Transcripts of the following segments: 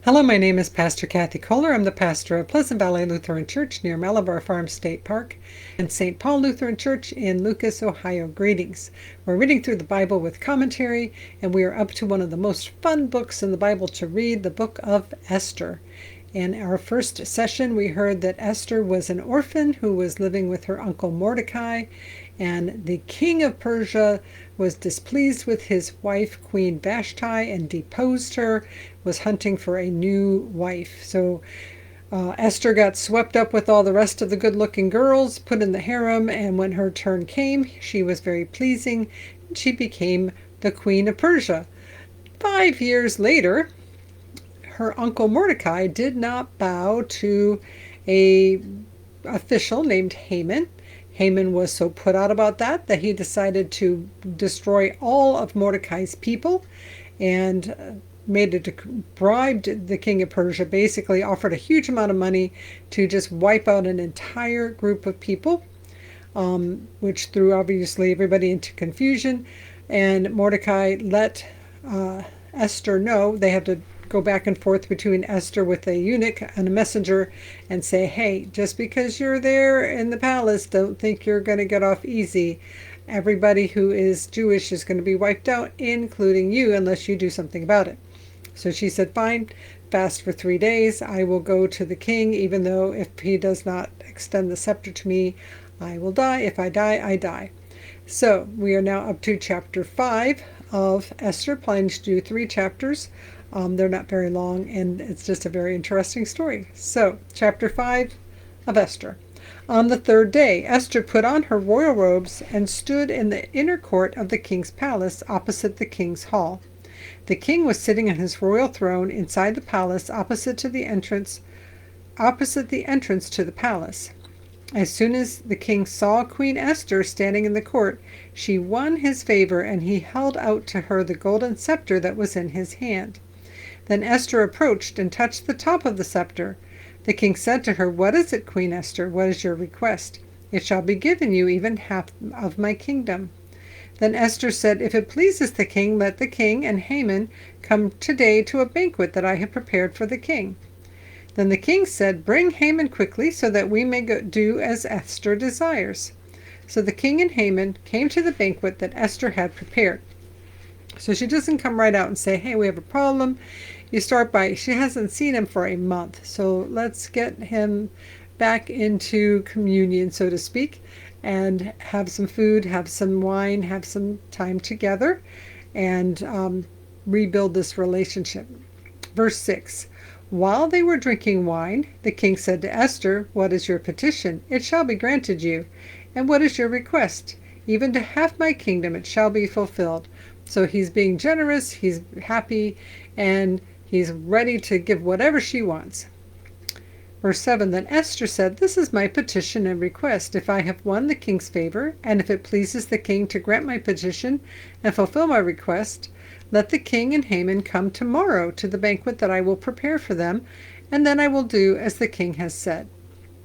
Hello, my name is Pastor Kathy Kollar. I'm the pastor of Pleasant Valley Lutheran Church near Malabar Farm State Park and St. Paul Lutheran Church in Lucas, Ohio. Greetings. We're reading through the Bible with commentary, and we are up to one of the most fun books in the Bible to read, the book of Esther. In our first session, we heard that Esther was an orphan who was living with her uncle Mordecai, and the king of Persia was displeased with his wife, Queen Vashti, and deposed her, was hunting for a new wife. So Esther got swept up with all the rest of the good-looking girls, put in the harem, and when her turn came, she was very pleasing, and she became the Queen of Persia. 5 years later, her uncle Mordecai did not bow to a official named Haman. Haman was so put out about that he decided to destroy all of Mordecai's people and bribed the king of Persia, basically offered a huge amount of money to just wipe out an entire group of people, which threw obviously everybody into confusion. And Mordecai let Esther know. They had to go back and forth between Esther with a eunuch and a messenger and say, hey, just because you're there in the palace, don't think you're going to get off easy. Everybody who is Jewish is going to be wiped out, including you, unless you do something about it. So she said, fine, fast for 3 days. I will go to the king, even though if he does not extend the scepter to me, I will die. If I die, I die. So we are now up to chapter 5 of Esther, planning to do 3 chapters. They're not very long, and it's just a very interesting story. So, chapter 5 of Esther. On the 3rd day, Esther put on her royal robes and stood in the inner court of the king's palace opposite the king's hall. The king was sitting on his royal throne inside the palace opposite the entrance to the palace. As soon as the king saw Queen Esther standing in the court, she won his favor, and he held out to her the golden scepter that was in his hand. Then Esther approached and touched the top of the scepter. The king said to her, What is it, Queen Esther? What is your request? It shall be given you, even half of my kingdom. Then Esther said, If it pleases the king, let the king and Haman come today to a banquet that I have prepared for the king. Then the king said, Bring Haman quickly, so that we may do as Esther desires. So the king and Haman came to the banquet that Esther had prepared. So she doesn't come right out and say, hey, we have a problem. You start by, she hasn't seen him for a month, so let's get him back into communion, so to speak, and have some food, have some wine, have some time together, and rebuild this relationship. Verse 6. While they were drinking wine, the king said to Esther, What is your petition? It shall be granted you. And what is your request? Even to half my kingdom it shall be fulfilled. So he's being generous, he's happy, and he's ready to give whatever she wants. Verse 7, Then Esther said, This is my petition and request. If I have won the king's favor, and if it pleases the king to grant my petition and fulfill my request, let the king and Haman come tomorrow to the banquet that I will prepare for them, and then I will do as the king has said.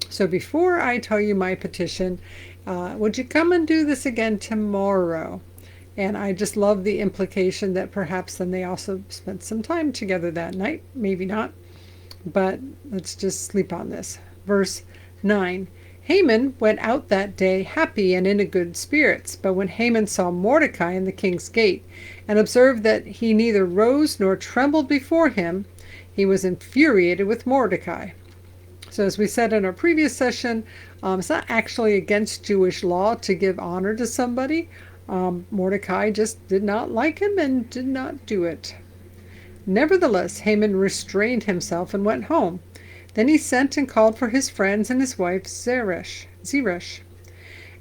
So before I tell you my petition, would you come and do this again tomorrow? And I just love the implication that perhaps then they also spent some time together that night. Maybe not, but let's just sleep on this. Verse 9. Haman went out that day happy and in a good spirits. But when Haman saw Mordecai in the king's gate, and observed that he neither rose nor trembled before him, he was infuriated with Mordecai. So as we said in our previous session, it's not actually against Jewish law to give honor to somebody. Mordecai just did not like him and did not do it. Nevertheless, Haman restrained himself and went home. Then he sent and called for his friends and his wife Zeresh.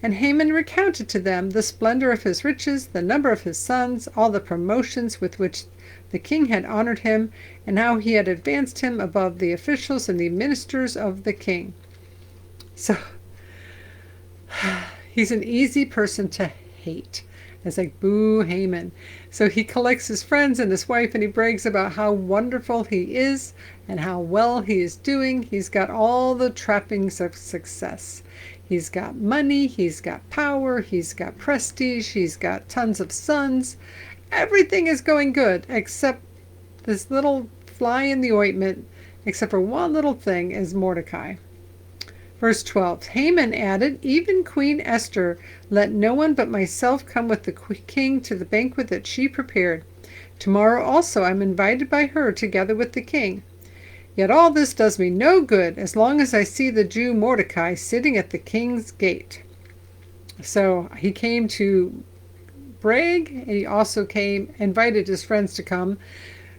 And Haman recounted to them the splendor of his riches, the number of his sons, all the promotions with which the king had honored him, and how he had advanced him above the officials and the ministers of the king. So, he's an easy person to hate. It's like, boo, Haman. So he collects his friends and his wife, and he brags about how wonderful he is and how well he is doing. He's got all the trappings of success. He's got money, he's got power, he's got prestige, he's got tons of sons. Everything is going good, except this little fly in the ointment, except for one little thing, is Mordecai. Verse 12, Haman added, "Even Queen Esther, let no one but myself come with the king to the banquet that she prepared. Tomorrow also I am invited by her together with the king. Yet all this does me no good as long as I see the Jew Mordecai sitting at the king's gate." So he came to brag, and he also invited his friends to come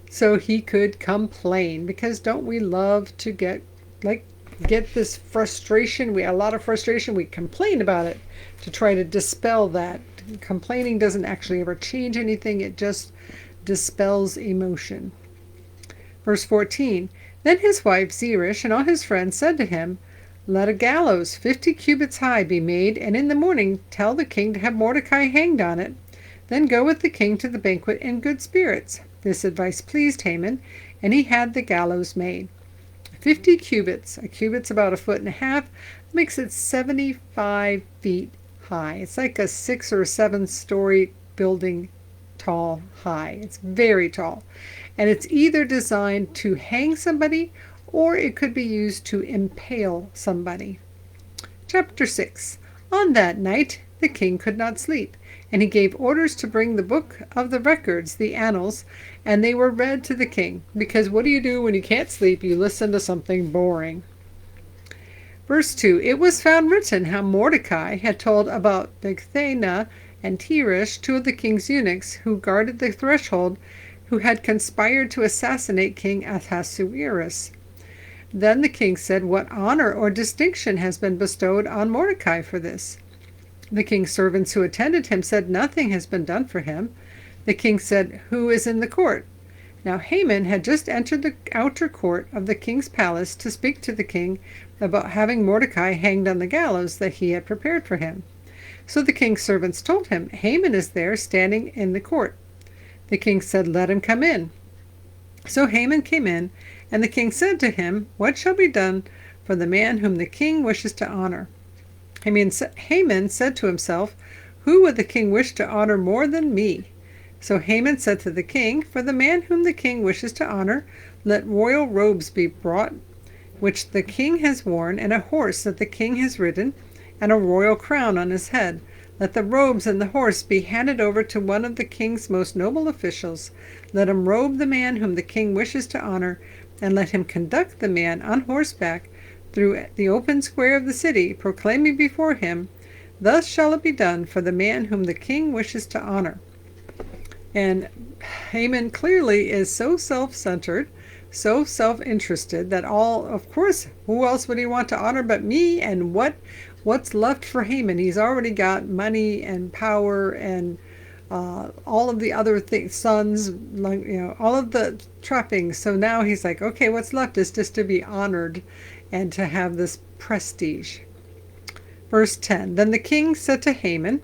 so he could complain, because don't we love to get this frustration? We have a lot of frustration. We complain about it to try to dispel that. Complaining doesn't actually ever change anything. It just dispels emotion. Verse 14, Then his wife Zeresh and all his friends said to him, "Let a gallows 50 cubits high be made, and in the morning tell the king to have Mordecai hanged on it. Then go with the king to the banquet in good spirits." This advice pleased Haman, and he had the gallows made. 50 cubits. A cubit's about 1.5 feet. Makes it 75 feet high. It's like a 6 or 7 story building high. It's very tall. And it's either designed to hang somebody, or it could be used to impale somebody. Chapter 6. On that night the king could not sleep, and he gave orders to bring the book of the records, the annals, and they were read to the king, because what do you do when you can't sleep? You listen to something boring. Verse 2, It was found written how Mordecai had told about Bigthana and Teresh, 2 of the king's eunuchs, who guarded the threshold, who had conspired to assassinate King Ahasuerus. Then the king said, "What honor or distinction has been bestowed on Mordecai for this?" The king's servants who attended him said, "Nothing has been done for him." The king said, "Who is in the court?" Now Haman had just entered the outer court of the king's palace to speak to the king about having Mordecai hanged on the gallows that he had prepared for him. So the king's servants told him, "Haman is there standing in the court." The king said, "Let him come in." So Haman came in, and the king said to him, "What shall be done for the man whom the king wishes to honor?" Haman said to himself, "Who would the king wish to honor more than me?" So Haman said to the king, "For the man whom the king wishes to honor, let royal robes be brought, which the king has worn, and a horse that the king has ridden, and a royal crown on his head. Let the robes and the horse be handed over to one of the king's most noble officials. Let him robe the man whom the king wishes to honor, and let him conduct the man on horseback through the open square of the city, proclaiming before him, 'Thus shall it be done for the man whom the king wishes to honor.'" And Haman clearly is so self-centered, so self-interested that of course, who else would he want to honor but me? And what's left for Haman? He's already got money and power and all of the other things, sons, all of the trappings. So now he's like, okay, what's left is just to be honored and to have this prestige. Verse 10, Then the king said to Haman,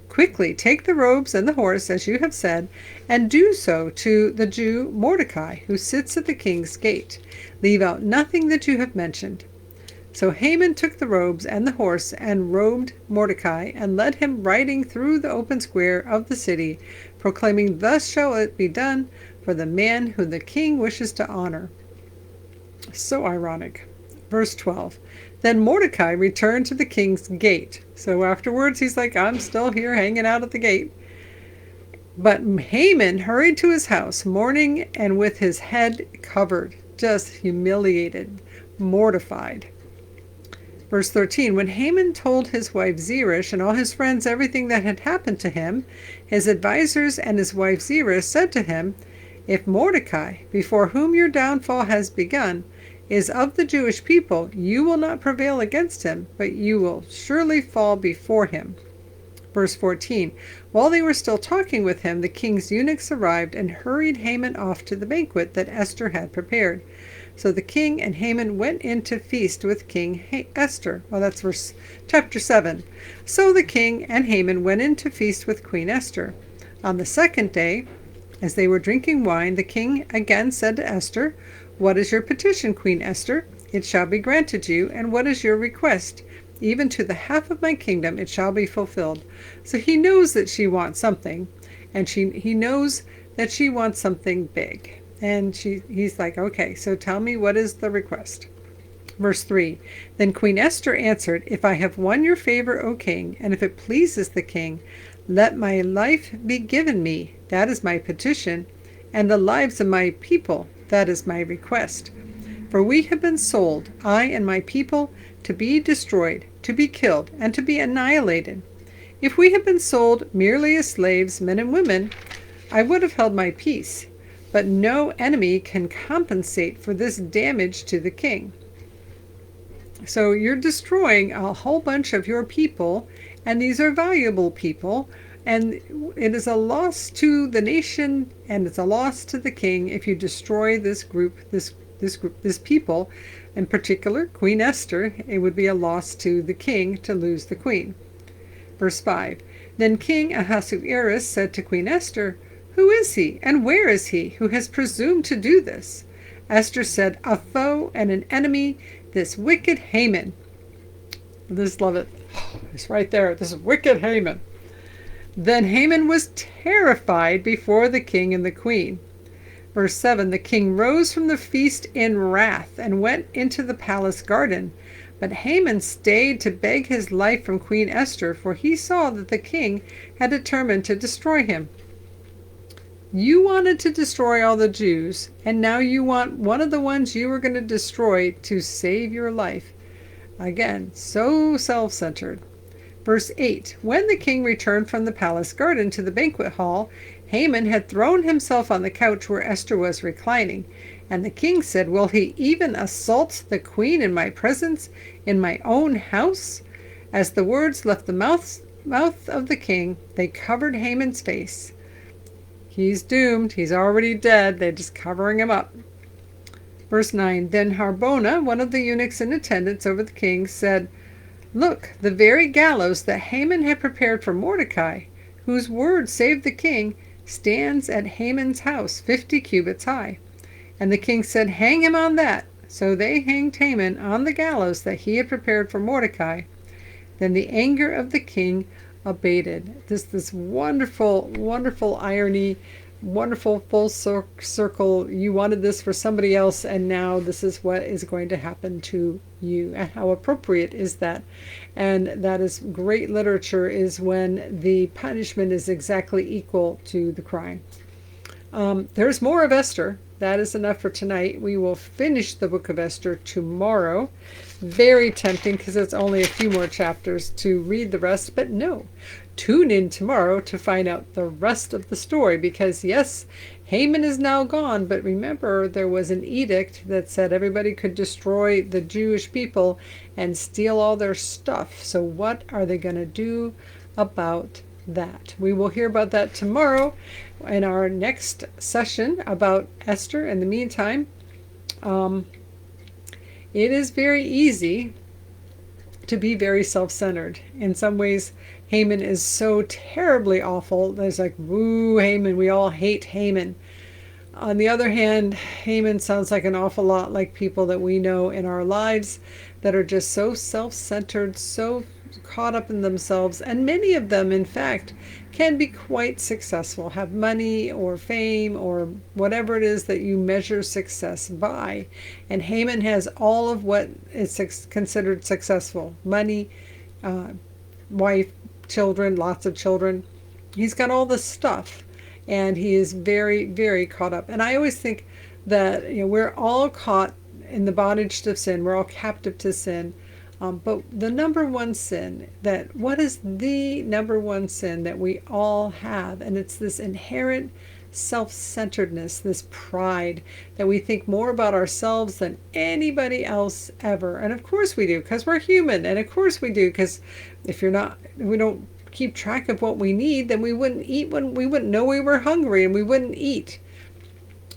"Quickly take the robes and the horse, as you have said, and do so to the Jew Mordecai, who sits at the king's gate. Leave out nothing that you have mentioned." So Haman took the robes and the horse and robed Mordecai and led him riding through the open square of the city, proclaiming, "Thus shall it be done for the man whom the king wishes to honor." So ironic. Verse 12. Then Mordecai returned to the king's gate. So afterwards he's like, I'm still here hanging out at the gate. But Haman hurried to his house, mourning and with his head covered, just humiliated, mortified. Verse 13, When Haman told his wife Zeresh and all his friends everything that had happened to him, his advisers and his wife Zeresh said to him, "If Mordecai, before whom your downfall has begun, is of the Jewish people, you will not prevail against him, but you will surely fall before him." Verse 14, While they were still talking with him, the king's eunuchs arrived and hurried Haman off to the banquet that Esther had prepared. So the king and Haman went in to feast with King Esther. Well, that's chapter 7. So the king and Haman went in to feast with Queen Esther. On the second day, as they were drinking wine, the king again said to Esther, "What is your petition, Queen Esther? It shall be granted you. And what is your request? Even to the half of my kingdom it shall be fulfilled." So he knows that she wants something, and he knows that she wants something big. And he's like, okay, so tell me, what is the request? Verse 3, then Queen Esther answered, if I have won your favor, O king, and if it pleases the king, let my life be given me, that is my petition, and the lives of my people, that is my request. For we have been sold, I and my people, to be destroyed, to be killed, and to be annihilated. If we had been sold merely as slaves, men and women, I would have held my peace. But no enemy can compensate for this damage to the king. So you're destroying a whole bunch of your people, and these are valuable people, and it is a loss to the nation, and it's a loss to the king if you destroy this group, this people, in particular Queen Esther. It would be a loss to the king to lose the queen. Verse 5, then King Ahasuerus said to Queen Esther, who is he, and where is he, who has presumed to do this? Esther said, a foe and an enemy, this wicked Haman. I just love it. It's right there. This wicked Haman. Then Haman was terrified before the king and the queen. Verse 7, the king rose from the feast in wrath and went into the palace garden. But Haman stayed to beg his life from Queen Esther, for he saw that the king had determined to destroy him. You wanted to destroy all the Jews, and now you want one of the ones you were going to destroy to save your life. Again, so self-centered. Verse 8, when the king returned from the palace garden to the banquet hall, Haman had thrown himself on the couch where Esther was reclining. And the king said, will he even assault the queen in my presence, in my own house? As the words left the mouth of the king, they covered Haman's face. He's doomed. He's already dead. They're just covering him up. Verse 9, then Harbona, one of the eunuchs in attendance over the king, said, look, the very gallows that Haman had prepared for Mordecai, whose word saved the king, stands at Haman's house, 50 cubits high. And the king said, hang him on that. So they hanged Haman on the gallows that he had prepared for Mordecai. Then the anger of the king abated. This wonderful, wonderful irony, wonderful full circle. You wanted this for somebody else, and now this is what is going to happen to you. And how appropriate is that? And that is great literature, is when the punishment is exactly equal to the crime. There's more of Esther. That is enough for tonight. We will finish the book of Esther tomorrow. Very tempting, because it's only a few more chapters to read the rest, but no. Tune in tomorrow to find out the rest of the story, because yes, Haman is now gone, but remember, there was an edict that said everybody could destroy the Jewish people and steal all their stuff. So what are they going to do about that? We will hear about that tomorrow in our next session about Esther. In the meantime, it is very easy to be very self-centered. In some ways, Haman is so terribly awful. There's like, woo, Haman, we all hate Haman. On the other hand, Haman sounds like an awful lot like people that we know in our lives that are just so self-centered, so caught up in themselves, and many of them, in fact, can be quite successful, have money or fame or whatever it is that you measure success by. And Haman has all of what is considered successful: money, wife, children, lots of children. He's got all the stuff, and he is very, very caught up. And I always think that we're all caught in the bondage of sin. We're all captive to sin. But the number one sin, what is the number one sin that we all have? And it's this inherent self-centeredness, this pride, that we think more about ourselves than anybody else ever. And of course we do, because we're human. And of course we do, because if we don't keep track of what we need, then we wouldn't eat when we wouldn't know we were hungry, and we wouldn't eat.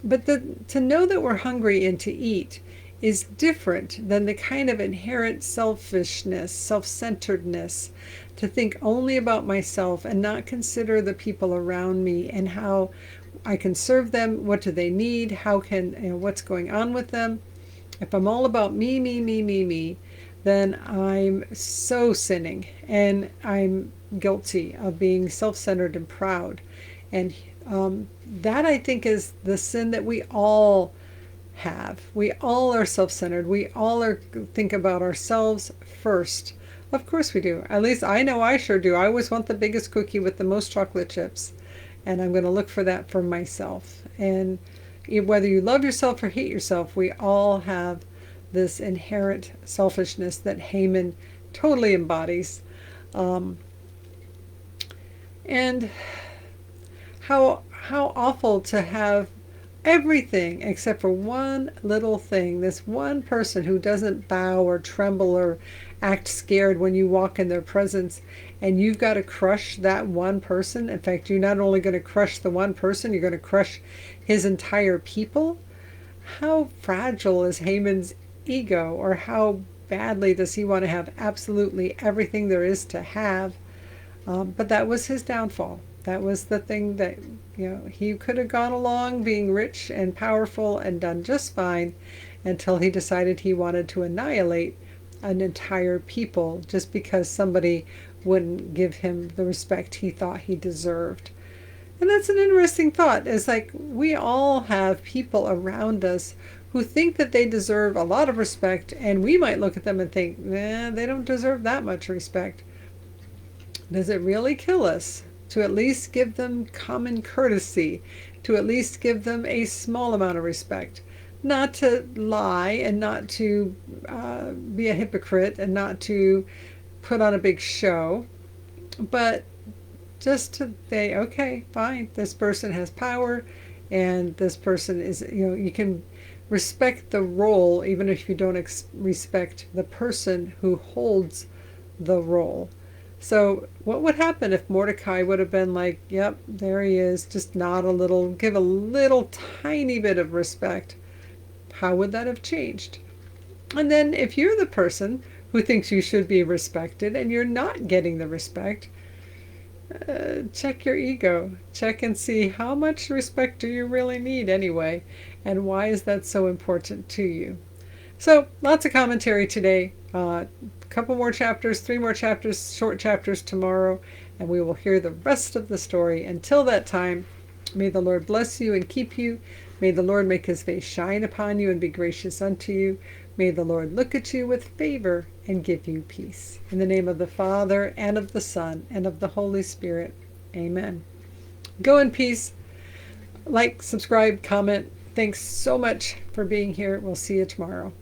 But to know that we're hungry and to eat is different than the kind of inherent selfishness, self-centeredness, to think only about myself and not consider the people around me and how I can serve them. What do they need? What's going on with them? If I'm all about me, then I'm so sinning, and I'm guilty of being self-centered and proud. And that I think is the sin that we all have. We all are self-centered. We all think about ourselves first. Of course we do. At least I know I sure do. I always want the biggest cookie with the most chocolate chips. And I'm going to look for that for myself. And whether you love yourself or hate yourself, we all have this inherent selfishness that Haman totally embodies. And how awful to have everything except for one little thing. This one person who doesn't bow or tremble or act scared when you walk in their presence, and you've got to crush that one person. In fact, you're not only going to crush the one person, you're going to crush his entire people. How fragile is Haman's ego, or how badly does he want to have absolutely everything there is to have? But that was his downfall. That was the thing that, he could have gone along being rich and powerful and done just fine until he decided he wanted to annihilate an entire people just because somebody wouldn't give him the respect he thought he deserved. And that's an interesting thought. It's like we all have people around us who think that they deserve a lot of respect, and we might look at them and think, they don't deserve that much respect. Does it really kill us to at least give them common courtesy, to at least give them a small amount of respect? Not to lie, and not to be a hypocrite, and not to put on a big show, but just to say, okay, fine, this person has power, and this person is, you can respect the role even if you don't respect the person who holds the role. So what would happen if Mordecai would have been like, yep, there he is, just nod a little, give a little tiny bit of respect? How would that have changed? And then if you're the person who thinks you should be respected and you're not getting the respect, check your ego. Check and see, how much respect do you really need anyway? And why is that so important to you? So lots of commentary today. Couple more chapters, 3 more chapters, short chapters tomorrow, and we will hear the rest of the story. Until that time, may the Lord bless you and keep you. May the Lord make his face shine upon you and be gracious unto you. May the Lord look at you with favor and give you peace. In the name of the Father, and of the Son, and of the Holy Spirit. Amen. Go in peace. Like, subscribe, comment. Thanks so much for being here. We'll see you tomorrow.